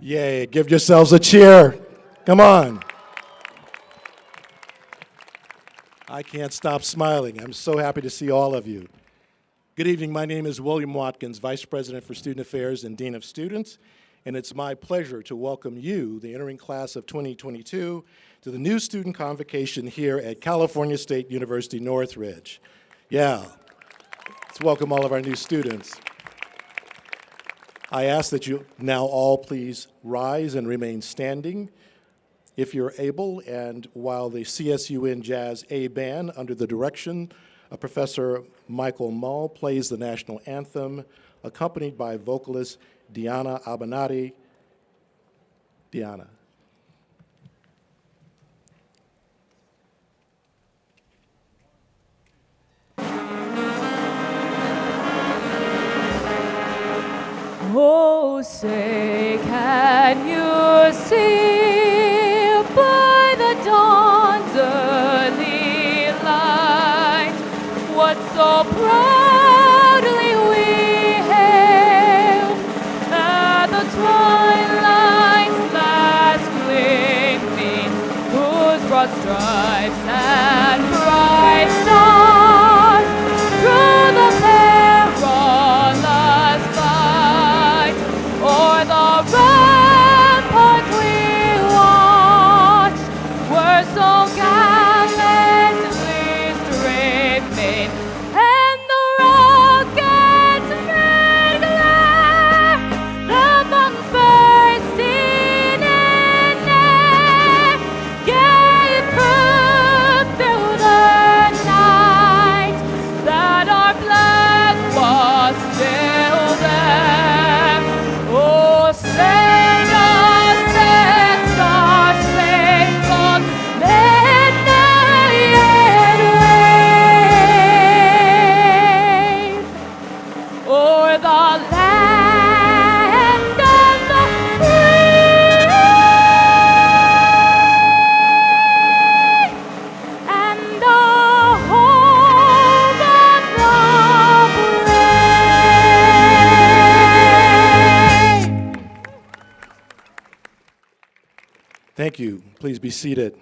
Yay, give yourselves a cheer. Come on. I can't stop smiling. I'm so happy to see all of you. Good evening, my name is William Watkins, Vice President for Student Affairs and Dean of Students, and it's my pleasure to welcome you, the entering class of 2022, to the new Student Convocation here at California State University, Northridge. Yeah, let's welcome all of our new students. I ask that you now all please rise and remain standing if you're able, and while the CSUN Jazz A Band, under the direction of Professor Michael Mull, plays the national anthem, accompanied by vocalist Diana Abanati. Diana. Oh, say, can you see by the dawn's early light what so proudly we hailed at the twilight's last gleaming, whose broad stripes and bright stars through the perilous fight o'er the ramparts we watched were so gallantly streaming, and the rockets made glare, the bombs bursting in air, gave proof through the night that our flag was still there. Oh, say does that star-spangled banner yet wave o'er the land of the free and the home of the brave? Thank you. Please be seated.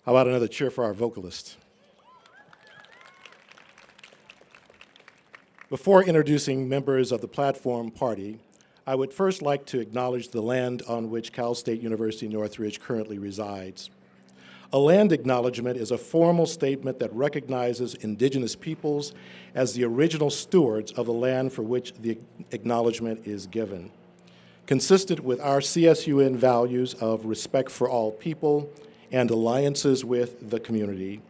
How about another cheer for our vocalist? Before introducing members of the platform party, I would first like to acknowledge the land on which Cal State University Northridge currently resides. A land acknowledgement is a formal statement that recognizes indigenous peoples as the original stewards of the land for which the acknowledgement is given. Consistent with our CSUN values of respect for all people and alliances with the community,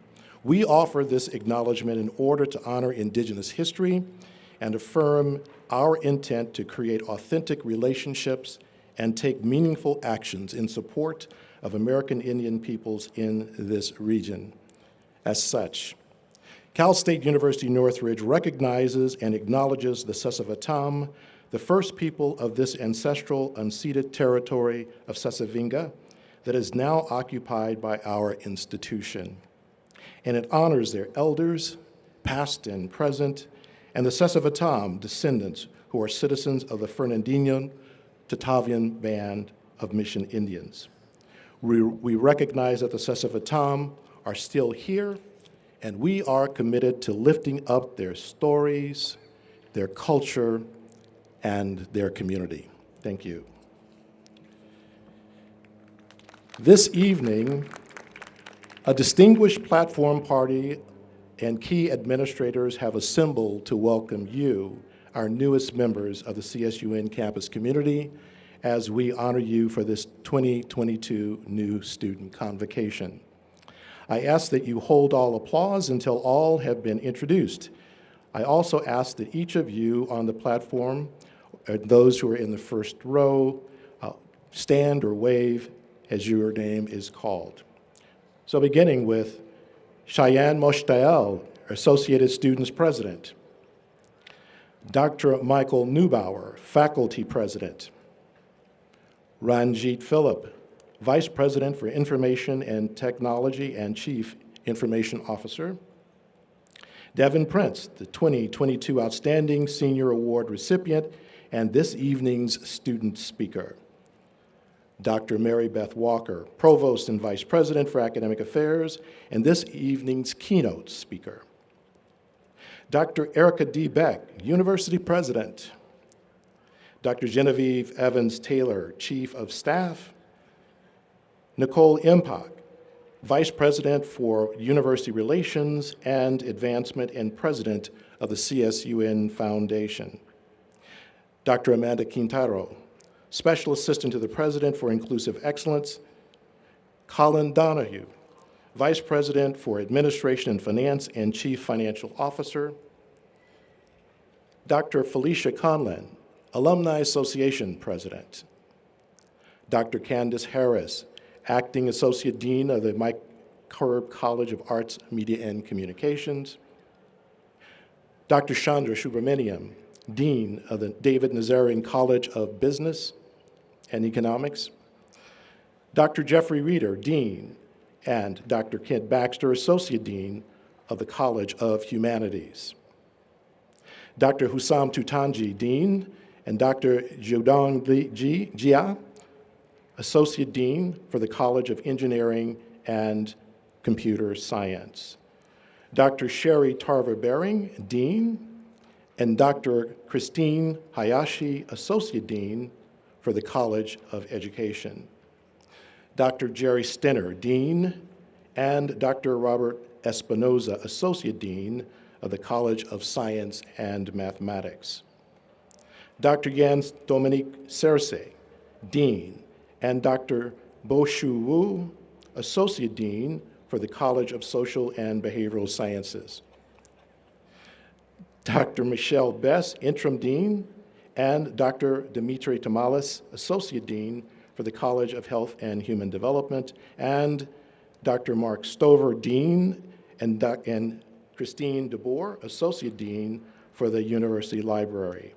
we offer this acknowledgement in order to honor indigenous history and affirm our intent to create authentic relationships and take meaningful actions in support of American Indian peoples in this region. As such, Cal State University Northridge recognizes and acknowledges the Sessawatam, the first people of this ancestral unceded territory of Sessavinga that is now occupied by our institution. And it honors their elders, past and present, and the Sessawatam descendants who are citizens of the Fernandino Tatavian Band of Mission Indians. We recognize that the Sessawatam are still here, and we are committed to lifting up their stories, their culture, and their community. Thank you. This evening, a distinguished platform party and key administrators have assembled to welcome you, our newest members of the CSUN campus community, as we honor you for this 2022 new student convocation. I ask that you hold all applause until all have been introduced. I also ask that each of you on the platform, those who are in the first row, stand or wave as your name is called. So beginning with Cheyenne Moshtael, Associated Students President. Dr. Michael Neubauer, Faculty President. Ranjit Phillip, Vice President for Information and Technology and Chief Information Officer. Devin Prince, the 2022 Outstanding Senior Award recipient and this evening's student speaker. Dr. Mary Beth Walker, Provost and Vice President for Academic Affairs, and this evening's keynote speaker. Dr. Erica D. Beck, University President. Dr. Genevieve Evans Taylor, Chief of Staff. Nicole Impak, Vice President for University Relations and Advancement and President of the CSUN Foundation. Dr. Amanda Quintero, Special Assistant to the President for Inclusive Excellence. Colin Donahue, Vice President for Administration and Finance and Chief Financial Officer. Dr. Felicia Conlin, Alumni Association President. Dr. Candace Harris, Acting Associate Dean of the Mike Curb College of Arts, Media, and Communications. Dr. Chandra Subramaniam, Dean of the David Nazarian College of Business and Economics. Dr. Jeffrey Reeder, Dean, and Dr. Kent Baxter, Associate Dean of the College of Humanities. Dr. Hussam Tutanji, Dean, and Dr. Jiodong Jia, Associate Dean for the College of Engineering and Computer Science. Dr. Sherry Tarver-Bering, Dean, and Dr. Christine Hayashi, Associate Dean for the College of Education. Dr. Jerry Stenner, Dean, and Dr. Robert Espinoza, Associate Dean of the College of Science and Mathematics. Dr. Jens Dominique Cersei, Dean, and Dr. Bo-Shu Wu, Associate Dean for the College of Social and Behavioral Sciences. Dr. Michelle Bess, Interim Dean, and Dr. Dimitri Tamalis, Associate Dean for the College of Health and Human Development, and Dr. Mark Stover, Dean, and Christine DeBoer, Associate Dean for the University Library.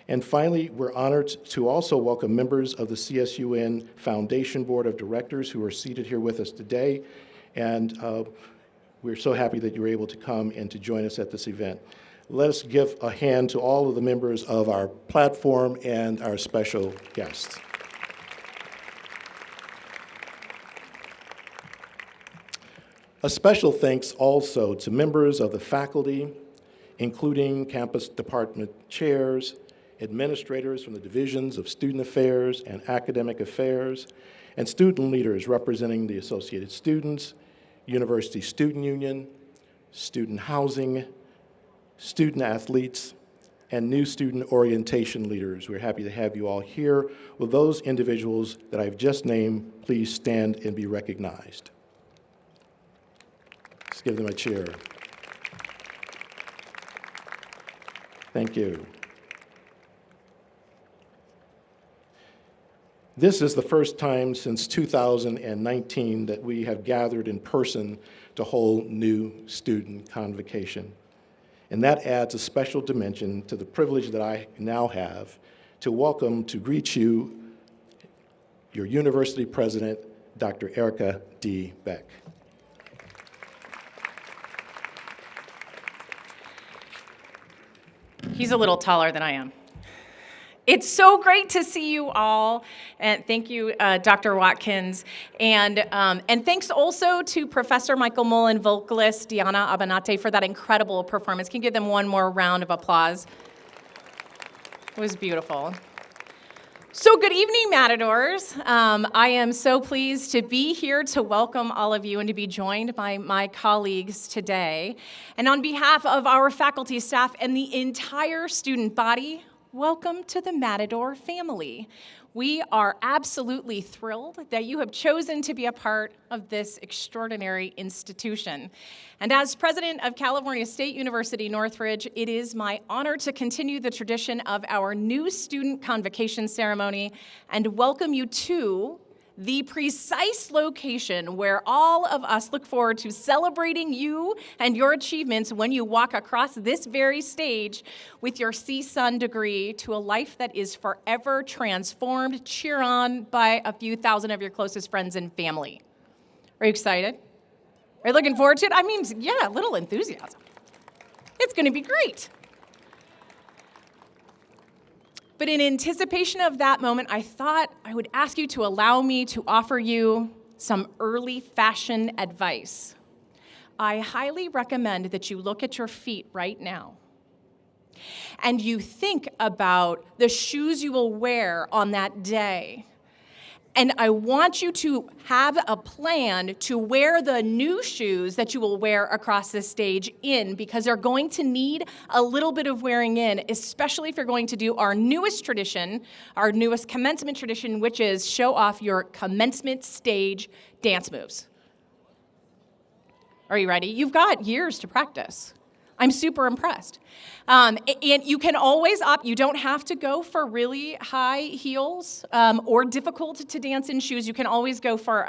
And finally, we're honored to also welcome members of the CSUN Foundation Board of Directors who are seated here with us today. And we're so happy that you were able to come and to join us at this event. Let us give a hand to all of the members of our platform and our special guests. A special thanks also to members of the faculty, including campus department chairs, administrators from the divisions of Student Affairs and Academic Affairs, and student leaders representing the Associated Students, University Student Union, Student Housing, student athletes, and new student orientation leaders. We're happy to have you all here. Will those individuals that I've just named please stand and be recognized? Let's give them a cheer. Thank you. This is the first time since 2019 that we have gathered in person to hold new student convocation. And that adds a special dimension to the privilege that I now have to welcome, to greet you, your university president, Dr. Erica D. Beck. He's a little taller than I am. It's so great to see you all, and thank you, Dr. Watkins, and thanks also to Professor Michael Mullen, vocalist Diana Abanate for that incredible performance. Can you give them one more round of applause? It was beautiful. So good evening, Matadors. I am so pleased to be here to welcome all of you and to be joined by my colleagues today. And on behalf of our faculty, staff, and the entire student body, welcome to the Matador family. We are absolutely thrilled that you have chosen to be a part of this extraordinary institution. And as president of California State University, Northridge, it is my honor to continue the tradition of our new student convocation ceremony and welcome you to the precise location where all of us look forward to celebrating you and your achievements when you walk across this very stage with your CSUN degree to a life that is forever transformed. Cheer on by a few thousand of your closest friends and family. Are you excited? Are you looking forward to it? I mean, yeah, a little enthusiasm. It's going to be great. But in anticipation of that moment, I thought I would ask you to allow me to offer you some early fashion advice. I highly recommend that you look at your feet right now and you think about the shoes you will wear on that day. And I want you to have a plan to wear the new shoes that you will wear across this stage in, because they're going to need a little bit of wearing in, especially if you're going to do our newest tradition, our newest commencement tradition, which is show off your commencement stage dance moves. Are you ready? You've got years to practice. I'm super impressed. And you can always opt, you don't have to go for really high heels or difficult to dance in shoes. You can always go for,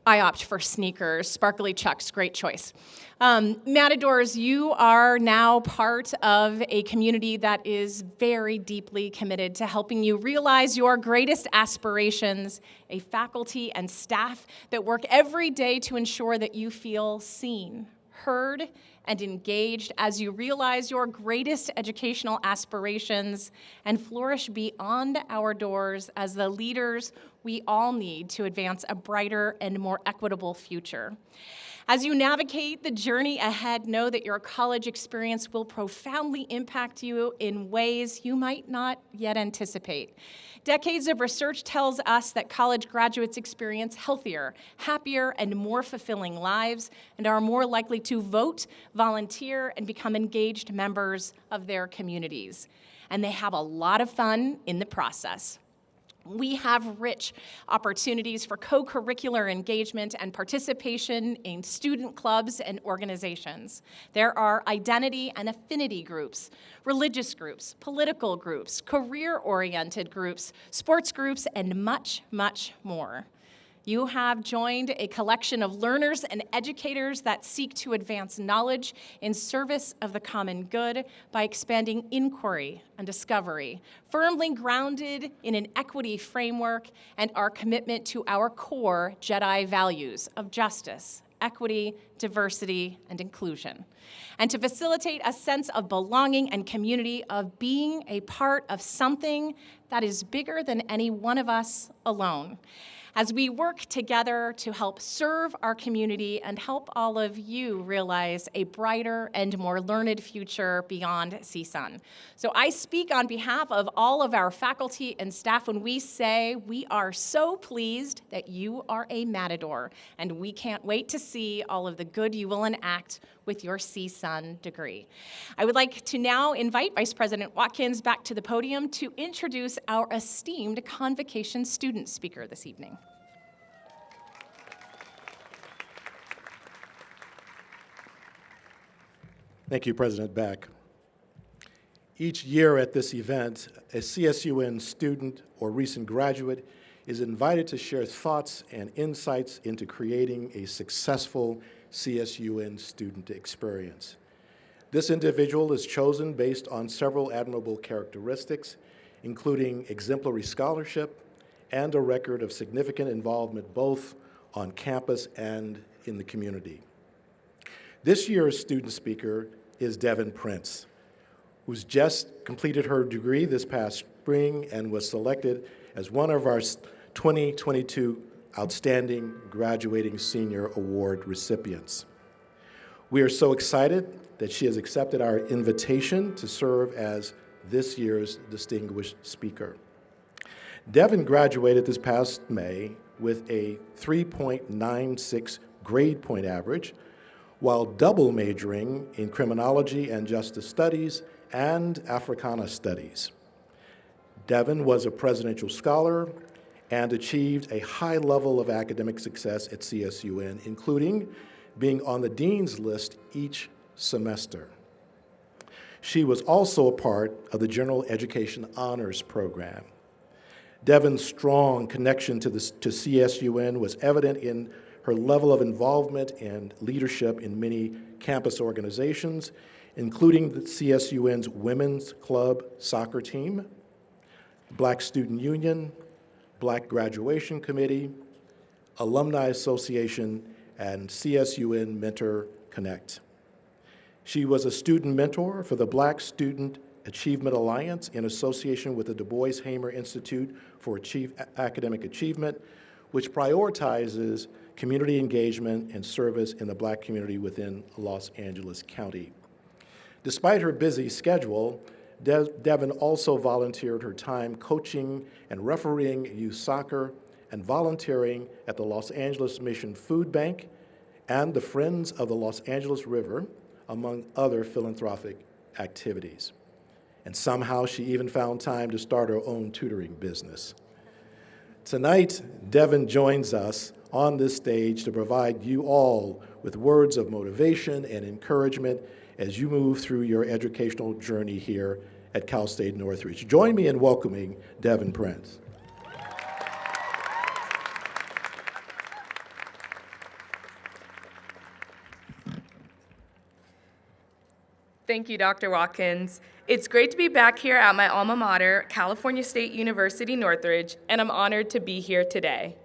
I opt for sneakers, sparkly Chucks, great choice. Matadors, you are now part of a community that is very deeply committed to helping you realize your greatest aspirations, a faculty and staff that work every day to ensure that you feel seen, heard, and engaged as you realize your greatest educational aspirations and flourish beyond our doors as the leaders we all need to advance a brighter and more equitable future. As you navigate the journey ahead, know that your college experience will profoundly impact you in ways you might not yet anticipate. Decades of research tells us that college graduates experience healthier, happier, and more fulfilling lives and are more likely to vote, volunteer, and become engaged members of their communities. And they have a lot of fun in the process. We have rich opportunities for co-curricular engagement and participation in student clubs and organizations. There are identity and affinity groups, religious groups, political groups, career-oriented groups, sports groups, and much, much more. You have joined a collection of learners and educators that seek to advance knowledge in service of the common good by expanding inquiry and discovery, firmly grounded in an equity framework and our commitment to our core Jedi values of justice, equity, diversity, and inclusion, and to facilitate a sense of belonging and community, of being a part of something that is bigger than any one of us alone, as we work together to help serve our community and help all of you realize a brighter and more learned future beyond CSUN. So I speak on behalf of all of our faculty and staff when we say we are so pleased that you are a Matador, and we can't wait to see all of the good you will enact with your CSUN degree. I would like to now invite Vice President Watkins back to the podium to introduce our esteemed Convocation student speaker this evening. Thank you, President Beck. Each year at this event, a CSUN student or recent graduate is invited to share thoughts and insights into creating a successful CSUN student experience. This individual is chosen based on several admirable characteristics, including exemplary scholarship and a record of significant involvement both on campus and in the community. This year's student speaker is Devin Prince, who's just completed her degree this past spring and was selected as one of our 2022 Outstanding Graduating Senior Award recipients. We are so excited that she has accepted our invitation to serve as this year's distinguished speaker. Devin graduated this past May with a 3.96 grade point average, while double majoring in criminology and justice studies and Africana studies. Devin was a presidential scholar and achieved a high level of academic success at CSUN, including being on the dean's list each semester. She was also a part of the General Education Honors Program. Devin's strong connection to CSUN was evident in her level of involvement and leadership in many campus organizations, including the CSUN's Women's Club soccer team, Black Student Union, Black Graduation Committee, Alumni Association, and CSUN Mentor Connect. She was a student mentor for the Black Student Achievement Alliance in association with the Du Bois-Hamer Institute for Academic Achievement, which prioritizes community engagement and service in the Black community within Los Angeles County. Despite her busy schedule, Devin also volunteered her time coaching and refereeing youth soccer and volunteering at the Los Angeles Mission Food Bank and the Friends of the Los Angeles River, among other philanthropic activities. And somehow she even found time to start her own tutoring business. Tonight, Devin joins us on this stage to provide you all with words of motivation and encouragement as you move through your educational journey here at Cal State Northridge. Join me in welcoming Devin Prince. Thank you, Dr. Watkins. It's great to be back here at my alma mater, California State University, Northridge, and I'm honored to be here today.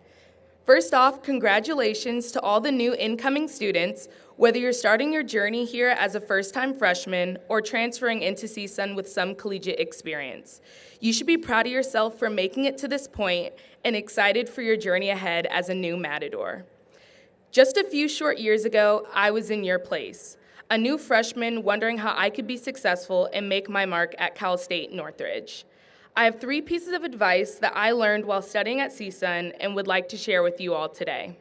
First off, congratulations to all the new incoming students, whether you're starting your journey here as a first-time freshman or transferring into CSUN with some collegiate experience. You should be proud of yourself for making it to this point and excited for your journey ahead as a new Matador. Just a few short years ago, I was in your place, a new freshman wondering how I could be successful and make my mark at Cal State Northridge. I have 3 pieces of advice that I learned while studying at CSUN and would like to share with you all today.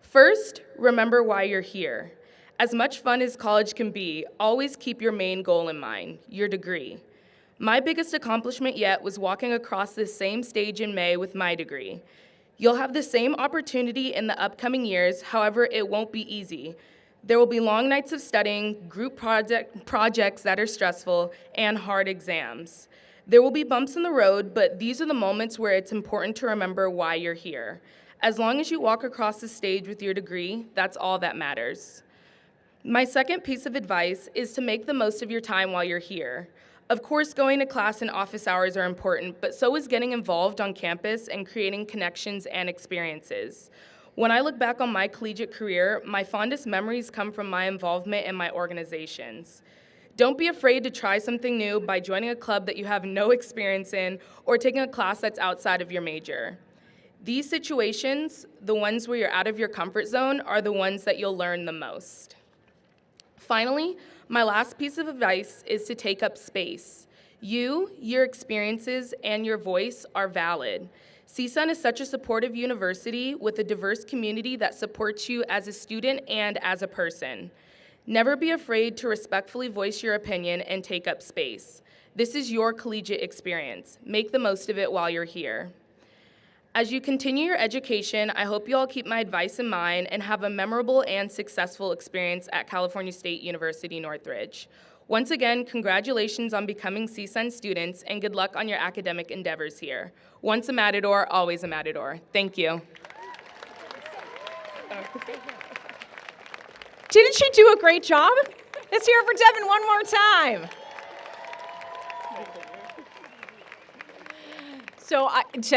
First, remember why you're here. As much fun as college can be, always keep your main goal in mind, your degree. My biggest accomplishment yet was walking across this same stage in May with my degree. You'll have the same opportunity in the upcoming years, however, it won't be easy. There will be long nights of studying, group projects that are stressful, and hard exams. There will be bumps in the road, but these are the moments where it's important to remember why you're here. As long as you walk across the stage with your degree, that's all that matters. My second piece of advice is to make the most of your time while you're here. Of course, going to class and office hours are important, but so is getting involved on campus and creating connections and experiences. When I look back on my collegiate career, my fondest memories come from my involvement in my organizations. Don't be afraid to try something new by joining a club that you have no experience in or taking a class that's outside of your major. These situations, the ones where you're out of your comfort zone, are the ones that you'll learn the most. Finally, my last piece of advice is to take up space. You, your experiences, and your voice are valid. CSUN is such a supportive university with a diverse community that supports you as a student and as a person. Never be afraid to respectfully voice your opinion and take up space. This is your collegiate experience. Make the most of it while you're here. As you continue your education, I hope you all keep my advice in mind and have a memorable and successful experience at California State University, Northridge. Once again, congratulations on becoming CSUN students and good luck on your academic endeavors here. Once a Matador, always a Matador. Thank you. Didn't she do a great job? Let's hear it for Devin one more time. So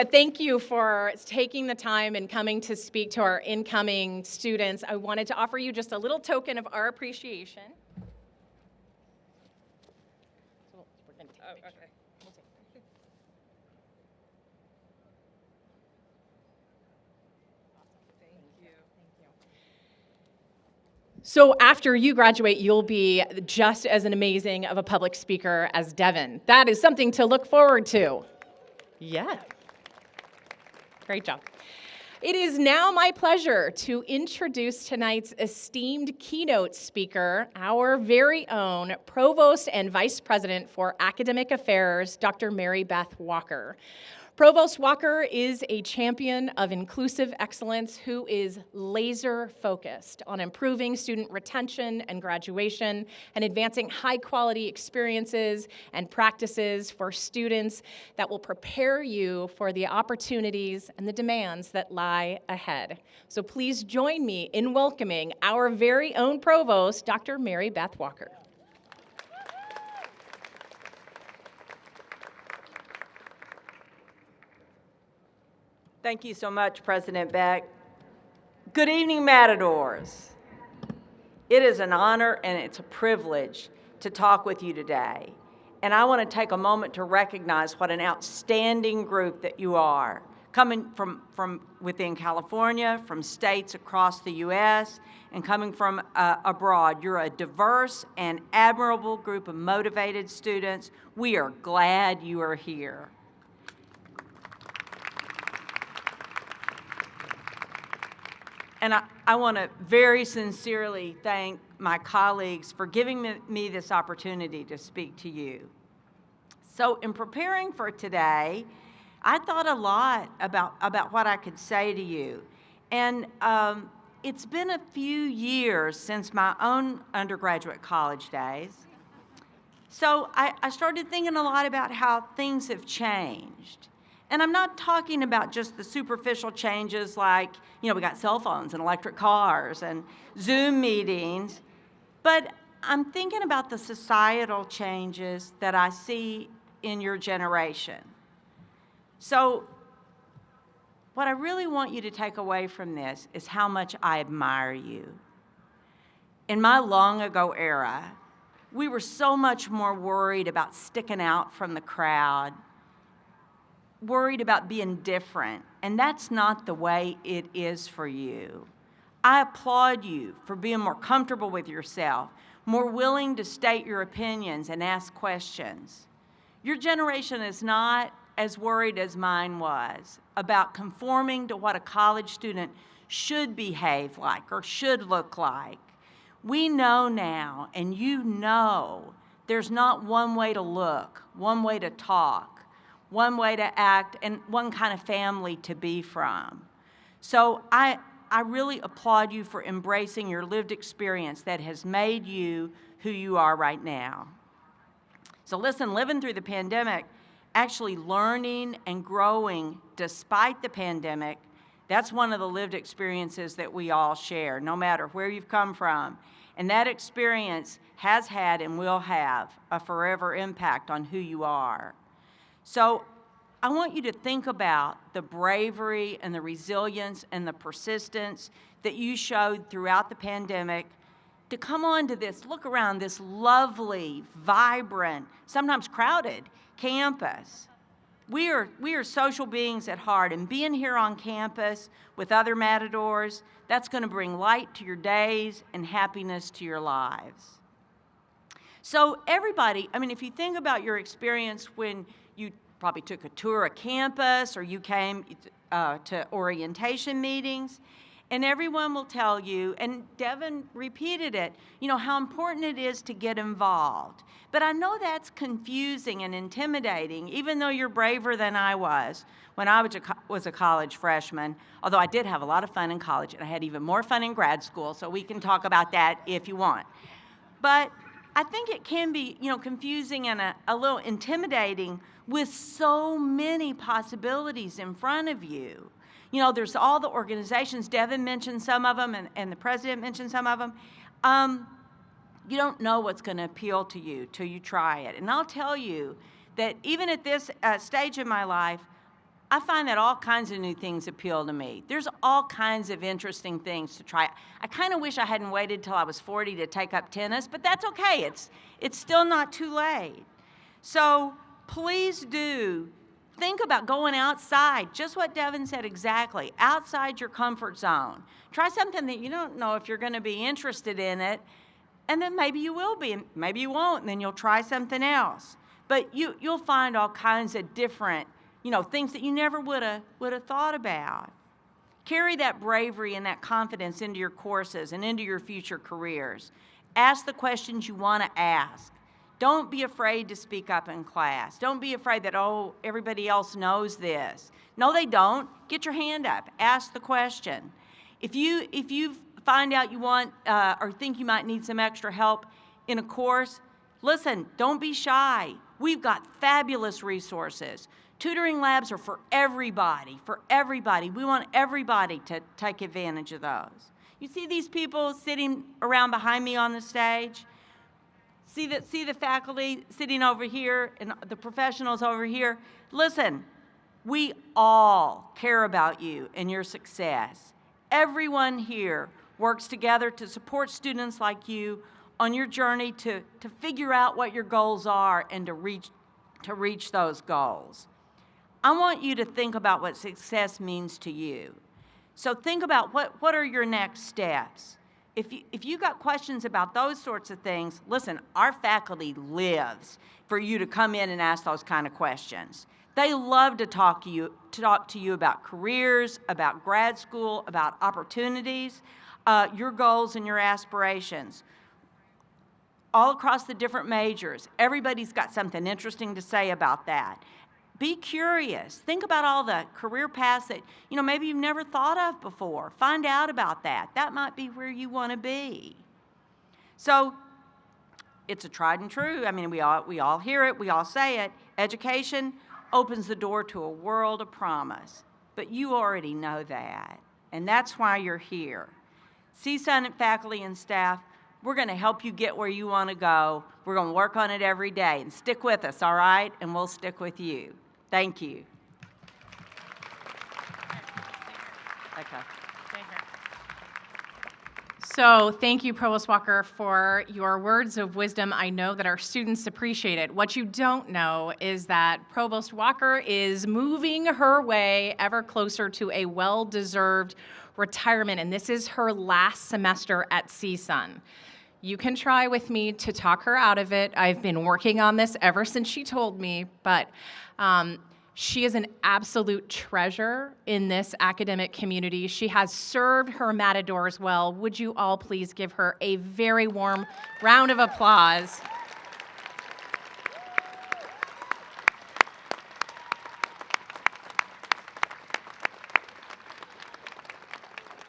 thank you for taking the time and coming to speak to our incoming students. I wanted to offer you just a little token of our appreciation. So we're going to take a picture. Okay. We'll take a picture. Thank you. So after you graduate, you'll be just as an amazing of a public speaker as Devin. That is something to look forward to. Yeah. Great job. It is now my pleasure to introduce tonight's esteemed keynote speaker, our very own Provost and Vice President for Academic Affairs, Dr. Mary Beth Walker. Provost Walker is a champion of inclusive excellence who is laser focused on improving student retention and graduation and advancing high quality experiences and practices for students that will prepare you for the opportunities and the demands that lie ahead. So please join me in welcoming our very own Provost, Dr. Mary Beth Walker. Thank you so much, President Beck. Good evening, Matadors. It is an honor and it's a privilege to talk with you today. And I want to take a moment to recognize what an outstanding group that you are, coming from within California, from states across the U.S., and coming from abroad. You're a diverse and admirable group of motivated students. We are glad you are here. And I want to very sincerely thank my colleagues for giving me this opportunity to speak to you. So in preparing for today, I thought a lot about what I could say to you. And it's been a few years since my own undergraduate college days. So I started thinking a lot about how things have changed. And I'm not talking about just the superficial changes like, we got cell phones and electric cars and Zoom meetings, but I'm thinking about the societal changes that I see in your generation. So what I really want you to take away from this is how much I admire you. In my long ago era, we were so much more worried about sticking out from the crowd, worried about being different, and that's not the way it is for you. I applaud you for being more comfortable with yourself, more willing to state your opinions and ask questions. Your generation is not as worried as mine was about conforming to what a college student should behave like or should look like. We know now, and you know, there's not one way to look, one way to talk, one way to act, and one kind of family to be from. So I really applaud you for embracing your lived experience that has made you who you are right now. So listen, living through the pandemic, actually learning and growing despite the pandemic, that's one of the lived experiences that we all share, no matter where you've come from. And that experience has had and will have a forever impact on who you are. So I want you to think about the bravery and the resilience and the persistence that you showed throughout the pandemic to come on to this, look around this lovely, vibrant, sometimes crowded campus. We are social beings at heart, and being here on campus with other matadors, that's going to bring light to your days and happiness to your lives. So everybody, if you think about your experience when you probably took a tour of campus or you came to orientation meetings, and everyone will tell you, and Devin repeated it, how important it is to get involved. But I know that's confusing and intimidating, even though you're braver than I was when I was a college freshman, although I did have a lot of fun in college, and I had even more fun in grad school, so we can talk about that if you want. But I think it can be, confusing and a little intimidating with so many possibilities in front of you. There's all the organizations. Devin mentioned some of them, and the president mentioned some of them. You don't know what's going to appeal to you till you try it. And I'll tell you that even at this stage in my life, I find that all kinds of new things appeal to me. There's all kinds of interesting things to try. I kind of wish I hadn't waited till I was 40 to take up tennis, but that's okay. It's still not too late. So please do think about going outside, just what Devin said exactly, outside your comfort zone. Try something that you don't know if you're going to be interested in it, and then maybe you will be, and maybe you won't, and then you'll try something else. But you'll find all kinds of different, things that you never would have thought about. Carry that bravery and that confidence into your courses and into your future careers. Ask the questions you want to ask. Don't be afraid to speak up in class. Don't be afraid that, everybody else knows this. No, they don't. Get your hand up. Ask the question. If you find out you want or think you might need some extra help in a course, listen, don't be shy. We've got fabulous resources. Tutoring labs are for everybody, We want everybody to take advantage of those. You see these people sitting around behind me on the stage? See the faculty sitting over here and the professionals over here? Listen, we all care about you and your success. Everyone here works together to support students like you on your journey to figure out what your goals are and to reach those goals. I want you to think about what success means to you. So think about what are your next steps. If you got questions about those sorts of things, listen, our faculty lives for you to come in and ask those kind of questions. They love to talk to you about careers, about grad school, about opportunities, your goals and your aspirations. All across the different majors, everybody's got something interesting to say about that. Be curious. Think about all the career paths that, maybe you've never thought of before. Find out about that. That might be where you want to be. So it's a tried and true. I mean, we all hear it. We all say it. Education opens the door to a world of promise. But you already know that. And that's why you're here. CSUN faculty and staff, we're going to help you get where you want to go. We're going to work on it every day. And stick with us, all right? And we'll stick with you. Thank you. Okay. So thank you, Provost Walker, for your words of wisdom. I know that our students appreciate it. What you don't know is that Provost Walker is moving her way ever closer to a well-deserved retirement, and this is her last semester at CSUN. You can try with me to talk her out of it. I've been working on this ever since she told me, but she is an absolute treasure in this academic community. She has served her matadors well. Would you all please give her a very warm round of applause?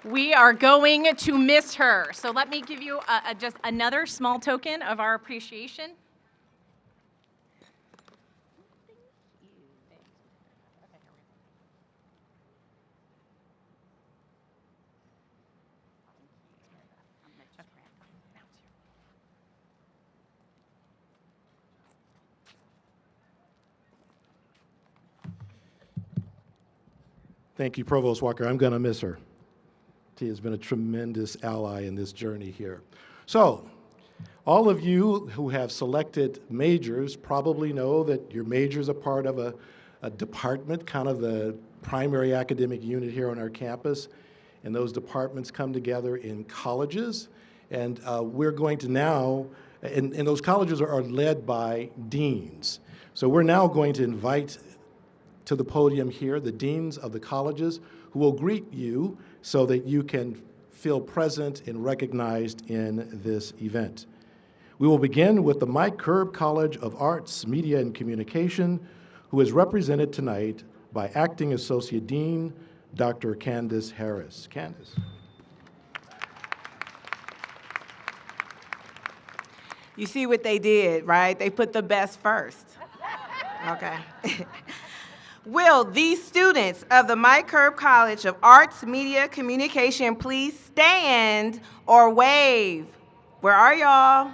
We are going to miss her. So let me give you just another small token of our appreciation. Thank you, Provost Walker. I'm going to miss her. She has been a tremendous ally in this journey here. So, all of you who have selected majors probably know that your major is a part of a department, kind of the primary academic unit here on our campus. And those departments come together in colleges. And we're going to now, and those colleges are led by deans. So we're now going to invite to the podium here the deans of the colleges who will greet you so that you can feel present and recognized in this event. We will begin with the Mike Curb College of Arts, Media, and Communication, who is represented tonight by Acting Associate Dean, Dr. Candace Harris. Candace. You see what they did, right? They put the best first. Okay. Will these students of the Mike Curb College of Arts, Media, Communication please stand or wave? Where are y'all?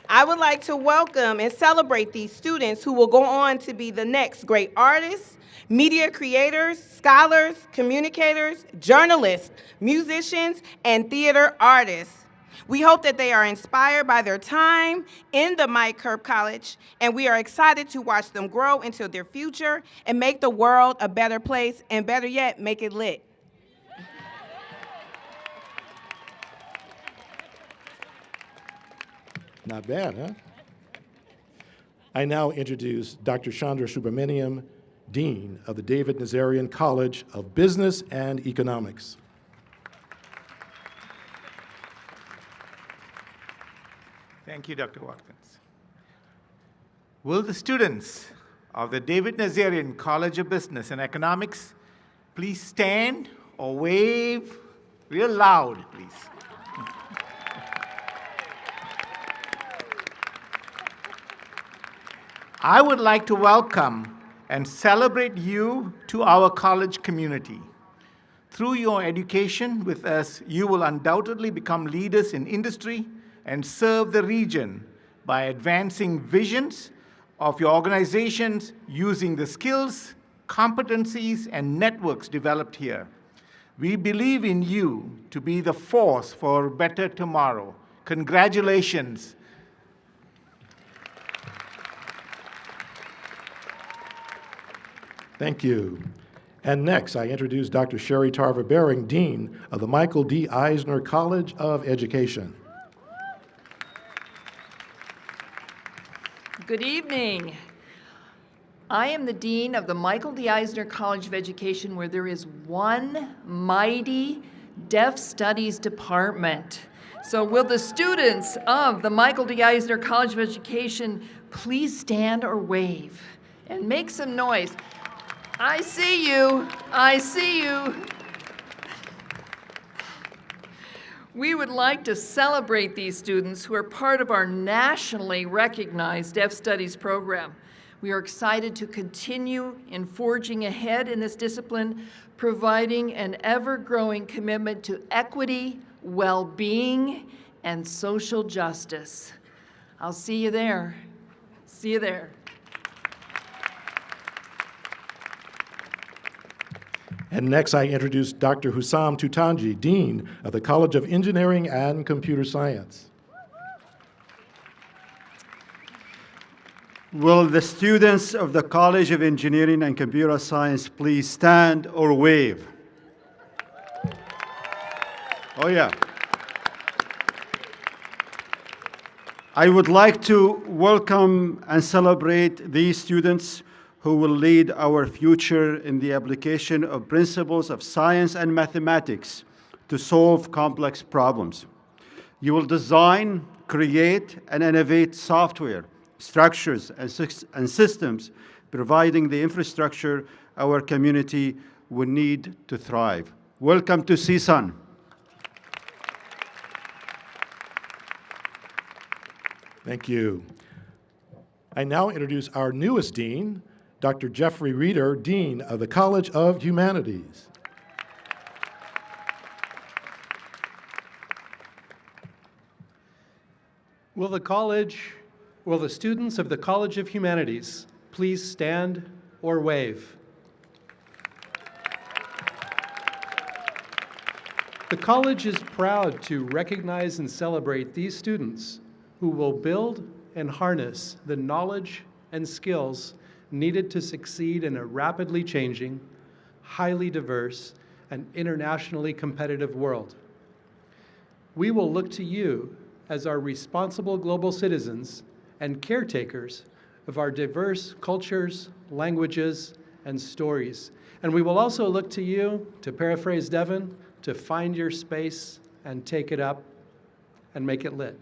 I would like to welcome and celebrate these students who will go on to be the next great artists, media creators, scholars, communicators, journalists, musicians, and theater artists. We hope that they are inspired by their time in the Mike Curb College, and we are excited to watch them grow into their future and make the world a better place, and better yet, make it lit. Not bad, huh? I now introduce Dr. Chandra Subramaniam, Dean of the David Nazarian College of Business and Economics. Thank you, Dr. Watkins. Will the students of the David Nazarian College of Business and Economics please stand or wave real loud, please? I would like to welcome and celebrate you to our college community. Through your education with us, you will undoubtedly become leaders in industry and serve the region by advancing visions of your organizations using the skills, competencies, and networks developed here. We believe in you to be the force for a better tomorrow. Congratulations. Thank you. And next, I introduce Dr. Sherry Tarver Baring, Dean of the Michael D. Eisner College of Education. Good evening. I am the Dean of the Michael D. Eisner College of Education, where there is one mighty Deaf Studies department. So will the students of the Michael D. Eisner College of Education please stand or wave and make some noise? I see you. I see you. We would like to celebrate these students who are part of our nationally recognized Deaf Studies program. We are excited to continue in forging ahead in this discipline, providing an ever-growing commitment to equity, well-being, and social justice. I'll see you there. See you there. And next, I introduce Dr. Hussam Tutanji, Dean of the College of Engineering and Computer Science. Will the students of the College of Engineering and Computer Science please stand or wave? Oh, yeah. I would like to welcome and celebrate these students who will lead our future in the application of principles of science and mathematics to solve complex problems. You will design, create, and innovate software, structures, and systems, providing the infrastructure our community will need to thrive. Welcome to CSUN. Thank you. I now introduce our newest dean, Dr. Jeffrey Reeder, Dean of the College of Humanities. Will the students of the College of Humanities please stand or wave? The college is proud to recognize and celebrate these students who will build and harness the knowledge and skills needed to succeed in a rapidly changing, highly diverse, and internationally competitive world. We will look to you as our responsible global citizens and caretakers of our diverse cultures, languages, and stories. And we will also look to you, to paraphrase Devin, to find your space and take it up and make it lit.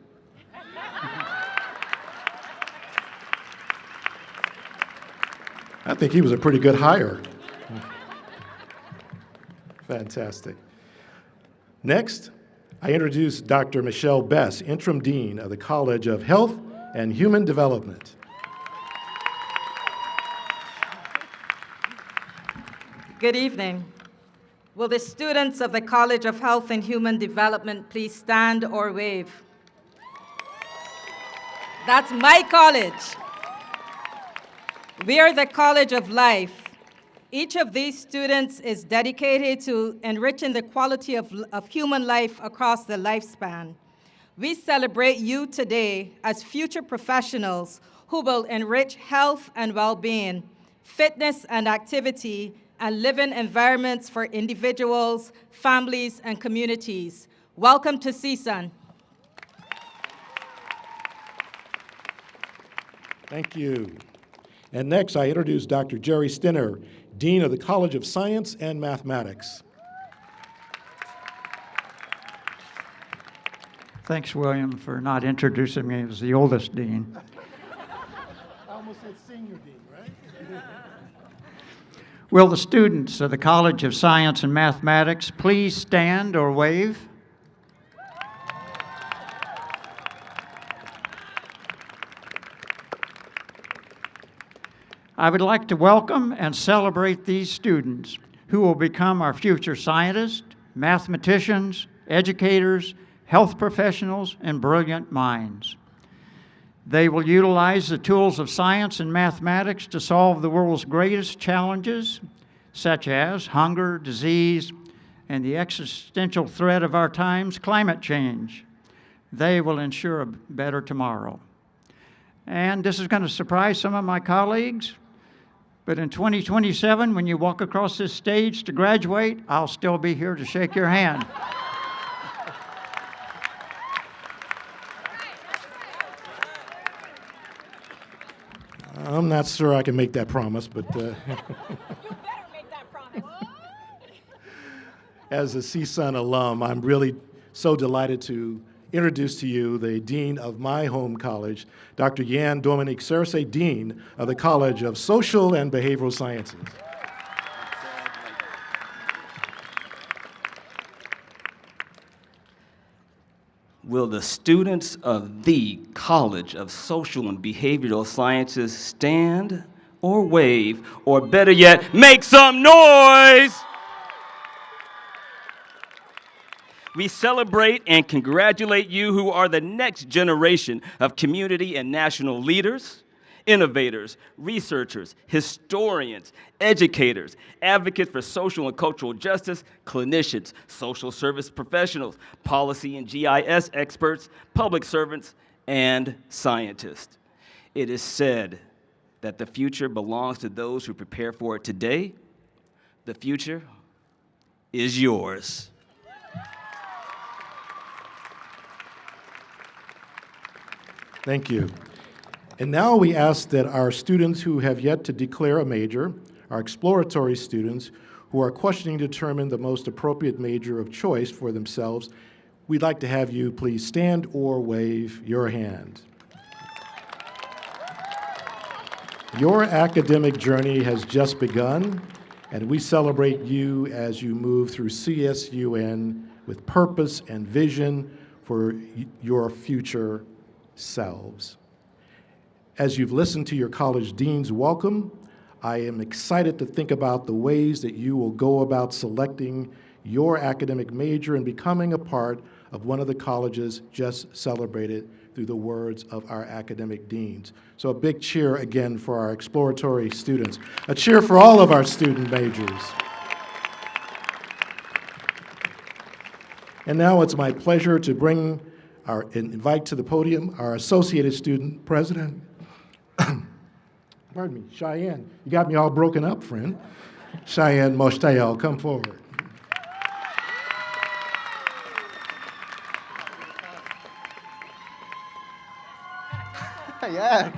I think he was a pretty good hire. Fantastic. Next, I introduce Dr. Michelle Bess, Interim Dean of the College of Health and Human Development. Good evening. Will the students of the College of Health and Human Development please stand or wave? That's my college. We are the College of Life. Each of these students is dedicated to enriching the quality of human life across the lifespan. We celebrate you today as future professionals who will enrich health and well-being, fitness and activity, and living environments for individuals, families, and communities. Welcome to CSUN. Thank you. And next, I introduce Dr. Jerry Stinner, Dean of the College of Science and Mathematics. Thanks, William, for not introducing me as the oldest dean. I almost said senior dean, right? Will the students of the College of Science and Mathematics please stand or wave? I would like to welcome and celebrate these students who will become our future scientists, mathematicians, educators, health professionals, and brilliant minds. They will utilize the tools of science and mathematics to solve the world's greatest challenges, such as hunger, disease, and the existential threat of our times, climate change. They will ensure a better tomorrow. And this is going to surprise some of my colleagues, but in 2027, when you walk across this stage to graduate, I'll still be here to shake your hand. I'm not sure I can make that promise, but You better make that promise. as a CSUN alum, I'm really so delighted to introduce to you the Dean of my home college, Dr. Yan Dominique Cersei, Dean of the College of Social and Behavioral Sciences. Will the students of the College of Social and Behavioral Sciences stand or wave, or better yet, make some noise? We celebrate and congratulate you who are the next generation of community and national leaders, innovators, researchers, historians, educators, advocates for social and cultural justice, clinicians, social service professionals, policy and GIS experts, public servants, and scientists. It is said that the future belongs to those who prepare for it today. The future is yours. Thank you. And now we ask that our students who have yet to declare a major, our exploratory students who are questioning to determine the most appropriate major of choice for themselves, we'd like to have you please stand or wave your hand. Your academic journey has just begun, and we celebrate you as you move through CSUN with purpose and vision for your future selves. As you've listened to your college dean's welcome, I am excited to think about the ways that you will go about selecting your academic major and becoming a part of one of the colleges just celebrated through the words of our academic deans. So a big cheer again for our exploratory students. A cheer for all of our student majors. And now it's my pleasure to invite to the podium our Associated Student President, pardon me, Cheyenne. You got me all broken up, friend. Cheyenne Moshtael, come forward. Yeah.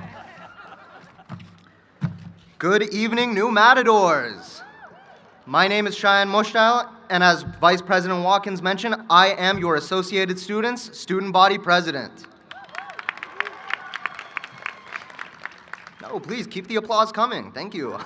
Good evening, new Matadors. My name is Cheyenne Moshtael, and as Vice President Watkins mentioned, I am your Associated Students Student Body President. No, please keep the applause coming. Thank you.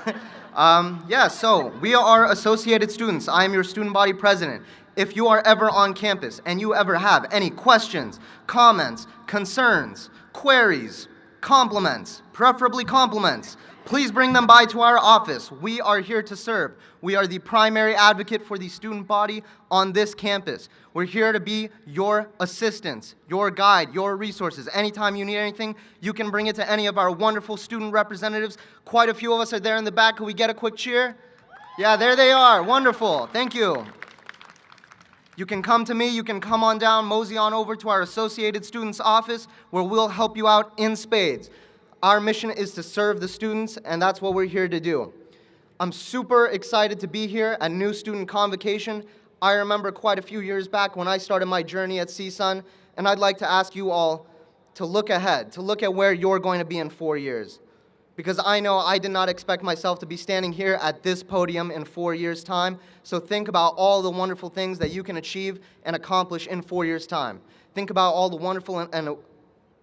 So we are Associated Students. I am your Student Body President. If you are ever on campus and you ever have any questions, comments, concerns, queries, compliments, preferably compliments, please bring them by to our office. We are here to serve. We are the primary advocate for the student body on this campus. We're here to be your assistants, your guide, your resources. Anytime you need anything, you can bring it to any of our wonderful student representatives. Quite a few of us are there in the back. Can we get a quick cheer? Yeah, there they are. Wonderful. Thank you. You can come to me, you can come on down, mosey on over to our Associated Students office where we'll help you out in spades. Our mission is to serve the students, and that's what we're here to do. I'm super excited to be here at New Student Convocation. I remember quite a few years back when I started my journey at CSUN, and I'd like to ask you all to look ahead, to look at where you're going to be in 4 years. Because I know I did not expect myself to be standing here at this podium in 4 years' time. So think about all the wonderful things that you can achieve and accomplish in 4 years' time. Think about all the wonderful and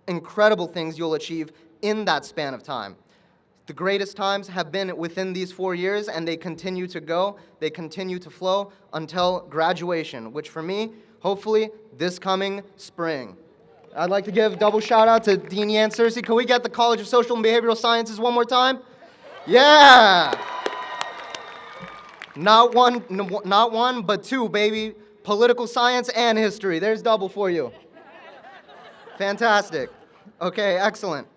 incredible things you'll achieve in that span of time. The greatest times have been within these 4 years, and they continue to go, they continue to flow until graduation, which for me, hopefully, this coming spring. I'd like to give a double shout out to Dean Yan Cersei. Can we get the College of Social and Behavioral Sciences one more time? Yeah! Not one, but two, baby. Political science and history. There's double for you. Fantastic. Okay, excellent.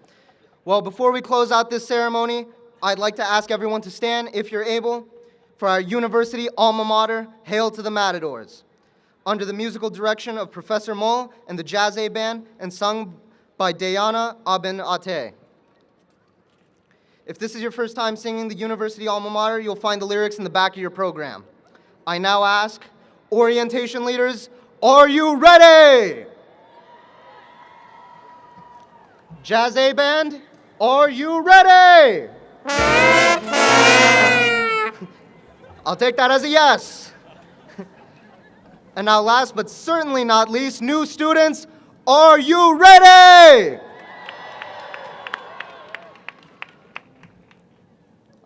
Well, before we close out this ceremony, I'd like to ask everyone to stand, if you're able, for our university alma mater, Hail to the Matadors, under the musical direction of Professor Moll and the Jazz A Band, and sung by Dayana Aben Ate. If this is your first time singing the university alma mater, you'll find the lyrics in the back of your program. I now ask, orientation leaders, are you ready? Jazz A Band, are you ready? I'll take that as a yes. And now last but certainly not least, new students, are you ready?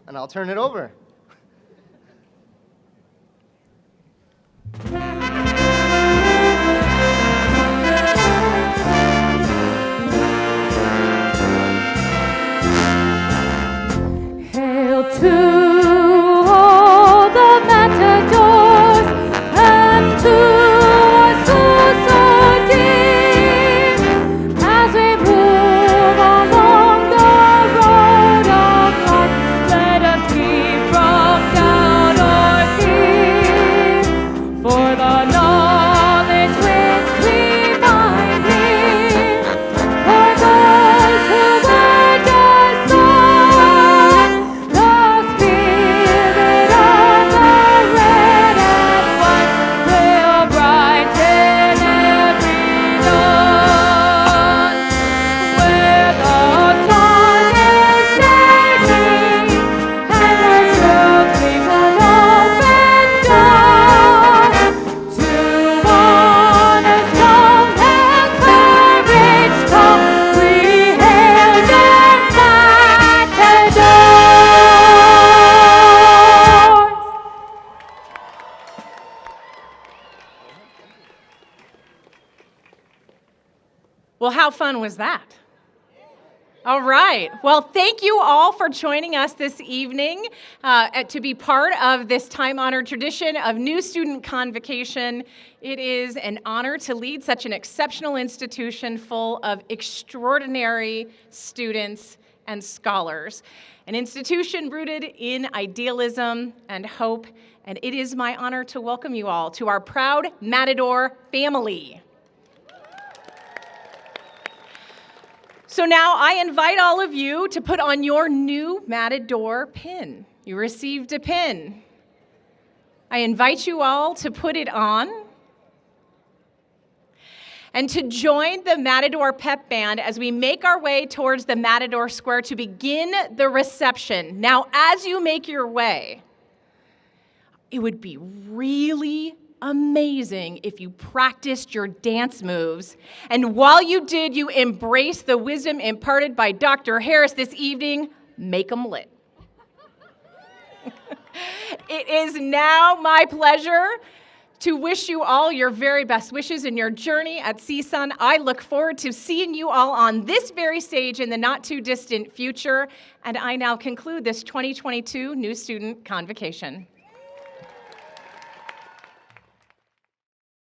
And I'll turn it over. Hail to all the matadors and to our school so dear, as we move along the road of life, let us keep from doubt or fear, for the knowledge which we find here, for those who learned us all, the spirit of the red and white will brighten every dawn, where the sun is shining and the truth leaves an open door to honest love and courage come. We hail your matadors. Well, how fun was that? All right. Well, thank you all for joining us this evening to be part of this time-honored tradition of New Student Convocation. It is an honor to lead such an exceptional institution full of extraordinary students and scholars, an institution rooted in idealism and hope, and it is my honor to welcome you all to our proud Matador family. So now I invite all of you to put on your new Matador pin. You received a pin. I invite you all to put it on and to join the Matador Pep Band as we make our way towards the Matador Square to begin the reception. Now, as you make your way, it would be really amazing if you practiced your dance moves, and while you did, you embraced the wisdom imparted by Dr. Harris this evening. Make 'em lit. It is now my pleasure to wish you all your very best wishes in your journey at CSUN. I look forward to seeing you all on this very stage in the not-too-distant future, and I now conclude this 2022 New Student Convocation.